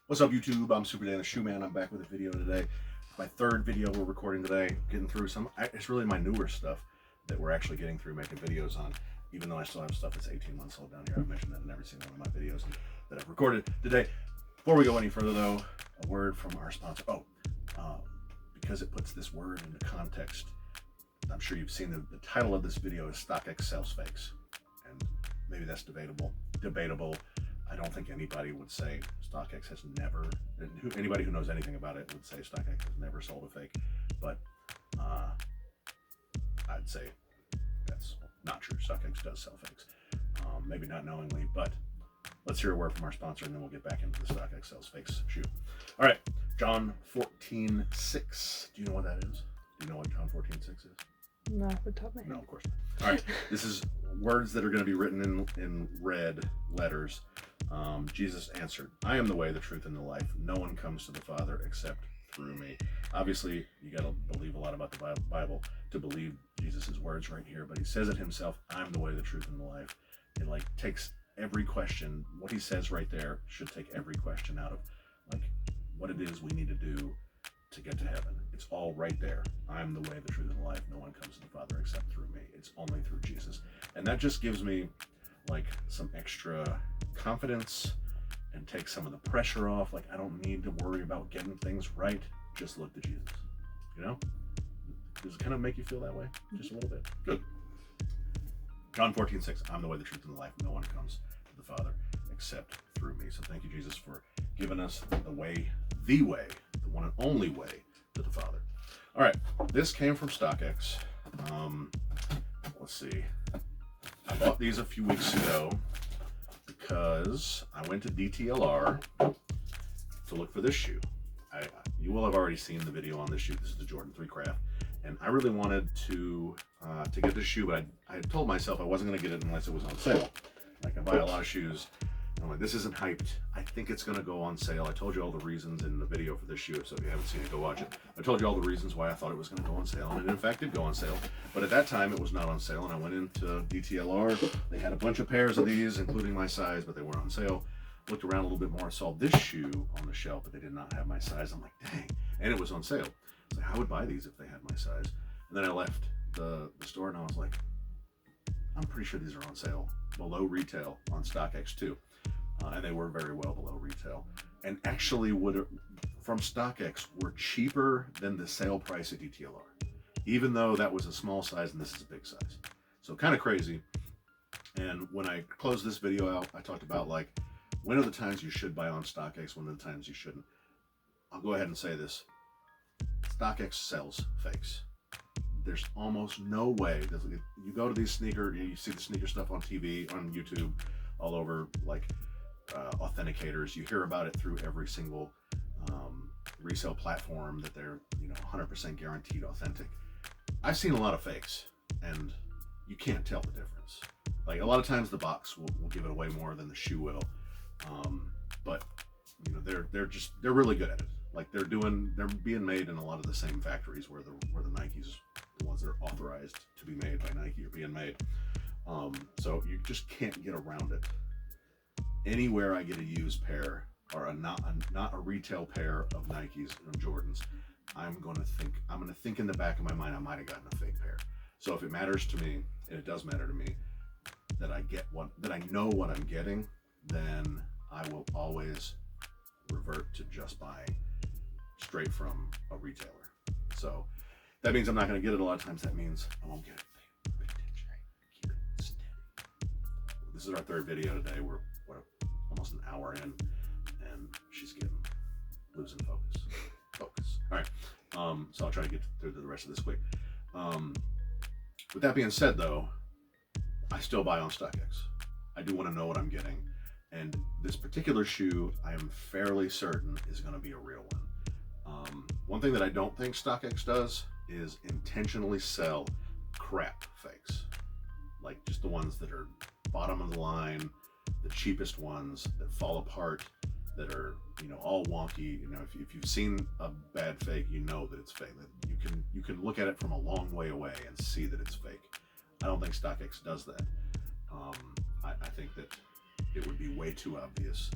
What's up, YouTube? I'm Super Dan the Shoe Man. I'm back with a video today. My third video we're recording today, getting through some, it's really my newer stuff that we're actually getting through making videos on, even though I still have stuff that's 18 months old down here. I've mentioned that in every single one of my videos that I've recorded today. Before we go any further though, a word from our sponsor. Because it puts this word into context, I'm sure you've seen the title of this video is StockX sells fakes. And maybe that's debatable. I don't think anybody would say StockX has never, anybody who knows anything about it would say StockX has never sold a fake, but I'd say that's not true. StockX does sell fakes. Maybe not knowingly, but let's hear a word from our sponsor and then we'll get back into the StockX sells fakes shoe. All right, John 14:6. Do you know what that is? Do you know what John 14:6 is? No, off the top of my head. No, of course not. All right, this is words that are going to be written in red letters. Jesus answered, I am the way, the truth, and the life. No one comes to the Father except through me. Obviously, you got to believe a lot about the Bible to believe Jesus' words right here, but he says it himself, I'm the way, the truth, and the life. It takes every question. What he says right there should take every question out of what it is we need to do to get to heaven. It's all right there. I'm the way, the truth, and the life. No one comes to the Father except through me. It's only through Jesus. And that just gives me some extra confidence and takes some of the pressure off. I don't need to worry about getting things right. Just look to Jesus. You know? Does it kind of make you feel that way? Just a little bit. Good. John 14:6. I'm the way, the truth, and the life. No one comes to the Father except through me. So thank you, Jesus, for giving us the way, the one and only way to the Father. All right, this came from StockX. Let's see. I bought these a few weeks ago because I went to DTLR to look for this shoe. You will have already seen the video on this shoe. This is the Jordan 3 Craft, and I really wanted to get this shoe, but I had told myself I wasn't going to get it unless it was on sale. I buy a lot of shoes. I'm like, this isn't hyped. I think it's going to go on sale. I told you all the reasons in the video for this shoe, so if you haven't seen it, go watch it. I told you all the reasons why I thought it was going to go on sale, and it in fact did go on sale. But at that time, it was not on sale, and I went into DTLR. They had a bunch of pairs of these, including my size, but they weren't on sale. Looked around a little bit more. I saw this shoe on the shelf, but they did not have my size. I'm like, dang. And it was on sale. I was like, I would buy these if they had my size. And then I left the store, and I was like, I'm pretty sure these are on sale below retail on StockX too. And they were very well below retail, and actually from StockX were cheaper than the sale price at DTLR, even though that was a small size and this is a big size. So kind of crazy. And when I closed this video out, I talked about when are the times you should buy on StockX, when are the times you shouldn't. I'll go ahead and say this. StockX sells fakes. There's almost no way. You go to these you see the sneaker stuff on TV, on YouTube, all over, authenticators. You hear about it through every single resale platform that they're 100% guaranteed authentic. I've seen a lot of fakes, and you can't tell the difference. A lot of times the box will give it away more than the shoe will, but they're really good at it. They're being made in a lot of the same factories where the Nikes, the ones that are authorized to be made by Nike, are being made. So you just can't get around it. Anywhere I get a used pair or not a retail pair of Nikes or Jordans, I'm gonna think in the back of my mind I might have gotten a fake pair. So if it matters to me, and it does matter to me, that I know what I'm getting, then I will always revert to just buying straight from a retailer. So that means I'm not gonna get it a lot of times. That means I won't get it. Keep it steady. This is our third video today. We're almost an hour in, and she's losing focus. All right, so I'll try to get through the rest of this quick. With that being said, though, I still buy on StockX. I do want to know what I'm getting, and this particular shoe, I am fairly certain is going to be a real one. One thing that I don't think StockX does is intentionally sell crap fakes, just the ones that are bottom of the line, the cheapest ones that fall apart, that are all wonky. If you've seen a bad fake, you know that it's fake. You can look at it from a long way away and see that it's fake. I don't think StockX does that. I think that it would be way too obvious.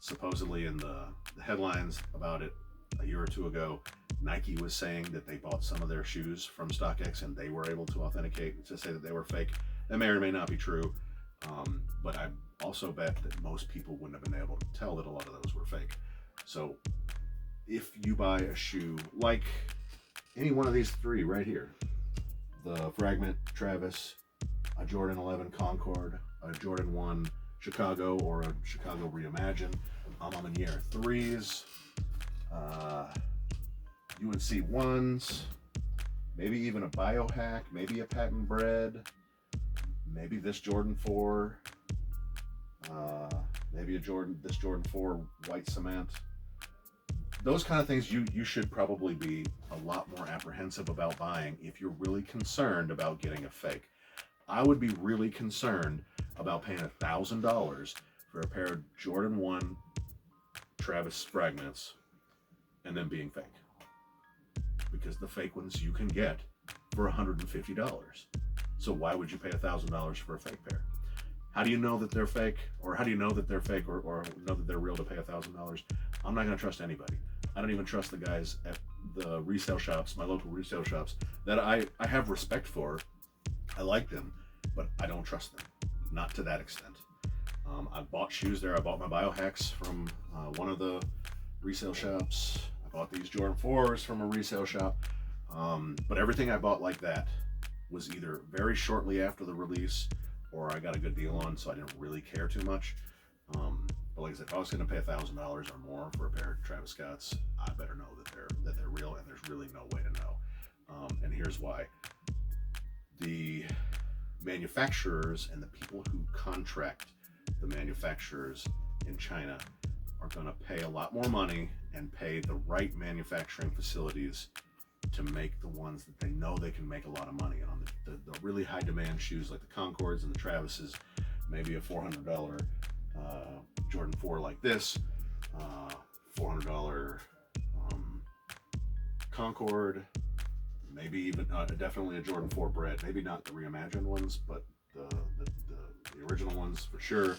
supposedly in the headlines about it a year or two ago, Nike was saying that they bought some of their shoes from StockX and they were able to authenticate to say that they were fake. That may or may not be true, but I also bet that most people wouldn't have been able to tell that a lot of those were fake. So if you buy a shoe like any one of these three right here, the Fragment Travis, a Jordan 11 Concord, a Jordan 1 Chicago, or a Chicago Reimagine, I'm in year 3s, UNC 1s, maybe even a Biohack, maybe a Patent Bread, maybe this Jordan 4, maybe this Jordan 4 white cement. Those kind of things you should probably be a lot more apprehensive about buying if you're really concerned about getting a fake. I would be really concerned about paying $1,000 for a pair of Jordan 1 Travis Fragments and then being fake. Because the fake ones you can get for $150. So why would you pay $1,000 for a fake pair? How do you know that they're fake? Or how do you know that they're fake or know that they're real to pay $1,000? I'm not going to trust anybody. I don't even trust the guys at the resale shops, my local resale shops, that I have respect for. I like them, but I don't trust them. Not to that extent. I bought shoes there. I bought my Biohacks from one of the resale shops. I bought these Jordan 4s from a resale shop. But everything I bought like that was either very shortly after the release or I got a good deal on, so I didn't really care too much. But like I said, if I was going to pay $1,000 or more for a pair of Travis Scotts, I better know that they're real, and there's really no way to know. And here's why: the manufacturers and the people who contract the manufacturers in China are going to pay a lot more money and pay the right manufacturing facilities to make the ones that they know they can make a lot of money on. The really high demand shoes like the Concords and the Travises, maybe a $400 Jordan 4 like this, $400 Concord, maybe even definitely a Jordan 4 Bread, maybe not the reimagined ones, but the original ones for sure.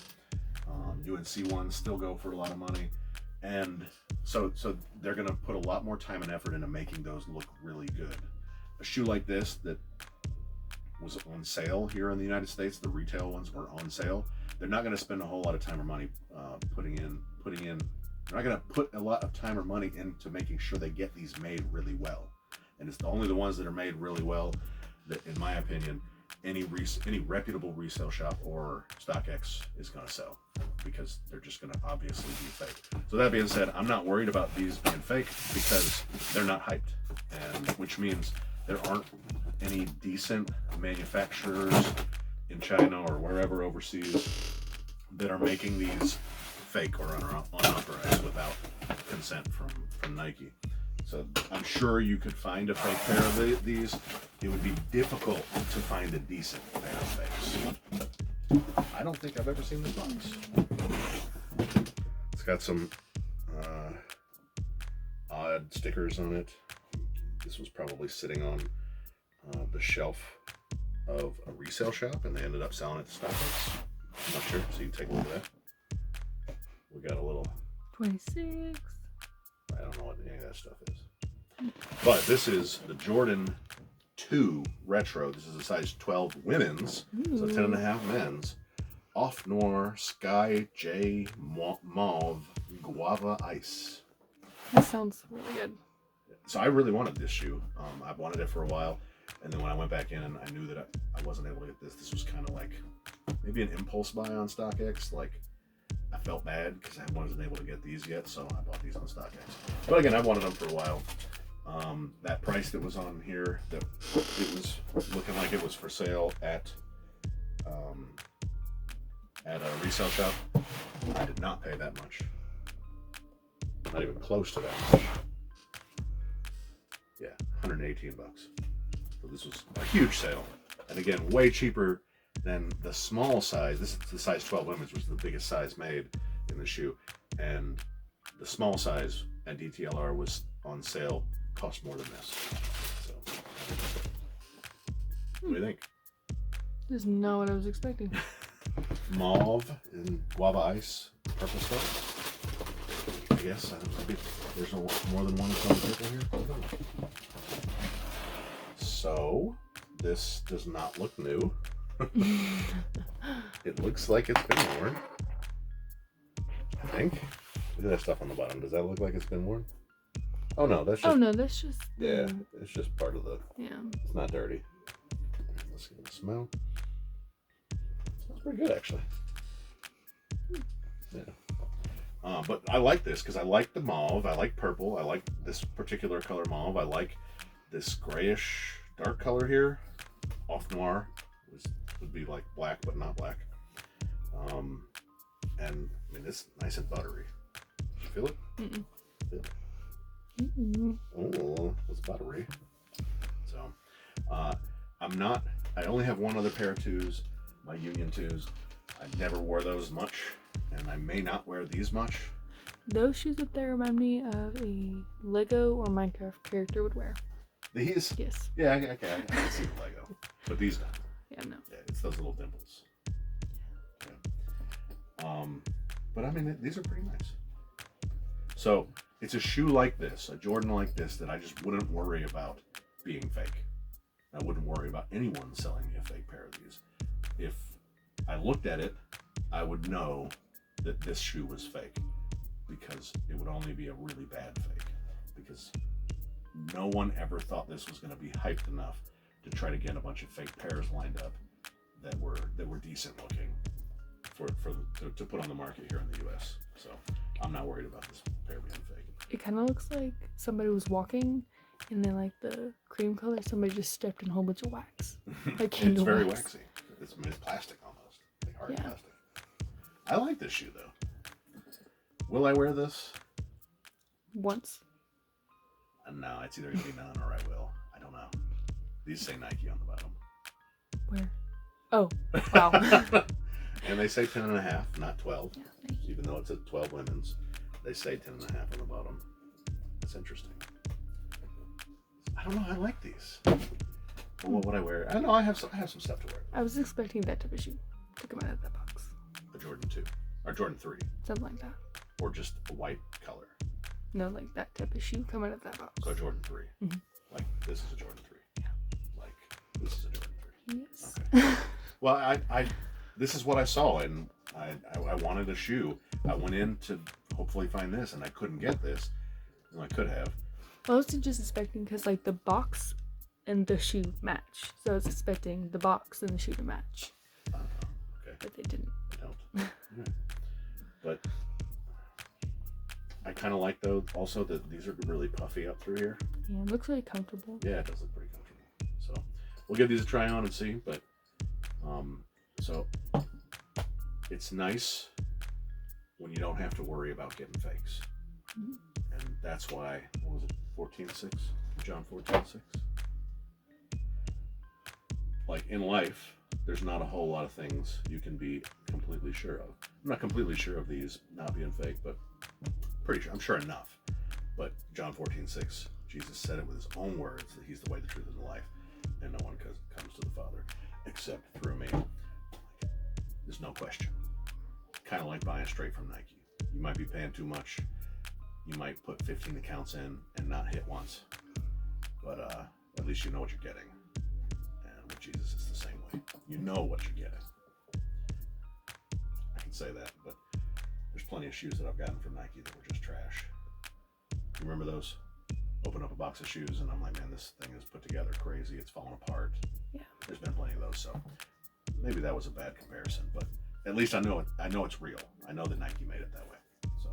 UNC ones still go for a lot of money, and so they're going to put a lot more time and effort into making those look really good. A shoe like this that was on sale here in the United States, the retail ones were on sale. They're not going to spend a whole lot of time or money putting in. They're not going to put a lot of time or money into making sure they get these made really well. And it's only the ones that are made really well that, in my opinion, any reputable resale shop or StockX is going to sell, because they're just going to obviously be fake. So that being said, I'm not worried about these being fake because they're not hyped, and which means there aren't any decent manufacturers in China or wherever overseas that are making these fake or unauthorized without consent from Nike. So I'm sure you could find a fake pair of these. It would be difficult to find a decent pair of fakes. I don't think I've ever seen this box. It's got some odd stickers on it. This was probably sitting on the shelf of a resale shop, and they ended up selling it to StockX. I'm not sure, so you can take a look at that. We got a little 26. I don't know what any of that stuff is. But this is the Jordan 2 Retro. This is a size 12 women's, so 10.5 men's. Off Noir Sky J Mauve Guava Ice. That sounds really good. So I really wanted this shoe. I've wanted it for a while. And then when I went back in, I knew that I wasn't able to get this. This was kind of like maybe an impulse buy on StockX. Like, I felt bad because I wasn't able to get these yet, so I bought these on StockX. But again, I wanted them for a while. That price that was on here, that it was looking like it was for sale at a resale shop, I did not pay that much. Not even close to that much. Yeah, 118 bucks. So this was a huge sale. And again, way cheaper than the small size. This is the size 12 women's, which is the biggest size made in the shoe. And the small size at DTLR was on sale, cost more than this. So, what do you think? This is not what I was expecting. Mauve and guava ice, purple stuff. I guess. Maybe there's more than one color purple here. So, this does not look new. It looks like it's been worn. I think. Look at that stuff on the bottom. Does that look like it's been worn? Oh no, that's just. Oh no, that's just. Yeah, it's just part of the. Yeah. It's not dirty. Let's get the smell. Smells pretty good, actually. Yeah. But I like this because I like the mauve. I like purple. I like this particular color mauve. I like this grayish dark color here. Off noir would be like black, but not black. And I mean, it's nice and buttery. Did you feel it? Mm-mm. Feel it? Mm-mm. Oh, it's buttery. So, I only have one other pair of twos, my Union twos. I never wore those much, and I may not wear these much. Those shoes up there remind me of a Lego or Minecraft character would wear. These? Yes. Yeah, I can see the Lego, but these don't. Yeah, no. Yeah, it's those little dimples. Yeah. But I mean, these are pretty nice. So it's a shoe like this, a Jordan like this, that I just wouldn't worry about being fake. I wouldn't worry about anyone selling me a fake pair of these. If I looked at it, I would know that this shoe was fake, because it would only be a really bad fake, because no one ever thought this was going to be hyped enough to try to get a bunch of fake pairs lined up that were decent looking to put on the market here in the US. So I'm not worried about this pair being fake. It kind of looks like somebody was walking, and then like the cream color, somebody just stepped in a whole bunch of wax. Like It's very waxy. It's plastic almost, like hard plastic. I like this shoe though. Will I wear this? Once. No, it's either gonna be none or I will. I don't know. These say Nike on the bottom. Where? Oh, wow. And they say 10.5, not 12. Yeah, thank you. Even though it's a 12 women's, they say 10.5 on the bottom. That's interesting. I don't know. I like these. Well, what would I wear? I know I have some stuff to wear. I was expecting that type of shoe to come out of that box. A Jordan 2 or Jordan 3, Something like that. or just a white color. No, like that type of shoe come out of that box. So a Jordan 3. Mhm. Like this is a Jordan 3. Yeah. Like this is a Jordan 3. Yes. Okay. Well, I this is what I saw, and I wanted a shoe. I went in to hopefully find this, and I couldn't get this. Well, I could have. Well, I was just expecting, because like the box and the shoe match, so I was expecting the box and the shoe to match. Okay. But they didn't. I don't. Right. But I kind of like though also that these are really puffy up through here. Yeah, it looks really comfortable. Yeah, it does look pretty comfortable. So we'll give these a try on and see. But so it's nice when you don't have to worry about getting fakes. Mm-hmm. And that's why, what was it, 14.6? John 14.6? Like in life, there's not a whole lot of things you can be completely sure of. I'm not completely sure of these not being fake, but pretty sure. I'm sure enough. But John 14.6, Jesus said it with his own words that he's the way, the truth, and the life, and no one comes to the Father except through me. There's no question. Kind of like buying straight from Nike. You might be paying too much. You might put 15 accounts in and not hit once. But at least you know what you're getting. And with Jesus, it's the same way. You know what you're getting. I can say that, but there's plenty of shoes that I've gotten from Nike that were just trash. You remember those? Open up a box of shoes and I'm like, man, this thing is put together crazy. It's falling apart. Yeah. There's been plenty of those, so maybe that was a bad comparison, but at least I know it. I know it's real. I know that Nike made it that way. So,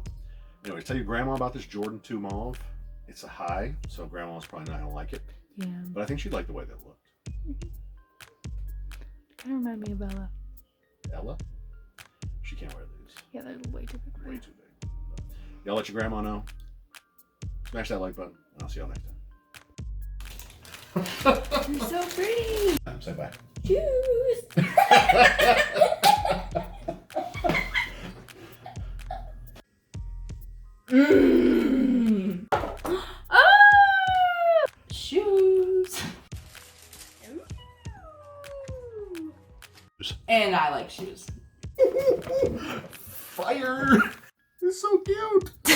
anyways, tell your grandma about this Jordan 2 mauve. It's a high, so grandma's probably not gonna like it. Yeah. But I think she'd like the way that it looked. Mm-hmm. Kind of remind me of Ella. Ella? She can't wear these. Yeah, they're way too big. Way too big. But y'all let your grandma know. Smash that like button, and I'll see y'all next time. You're so pretty. Say bye. Choose. Ah! Shoes. And I like shoes. Fire!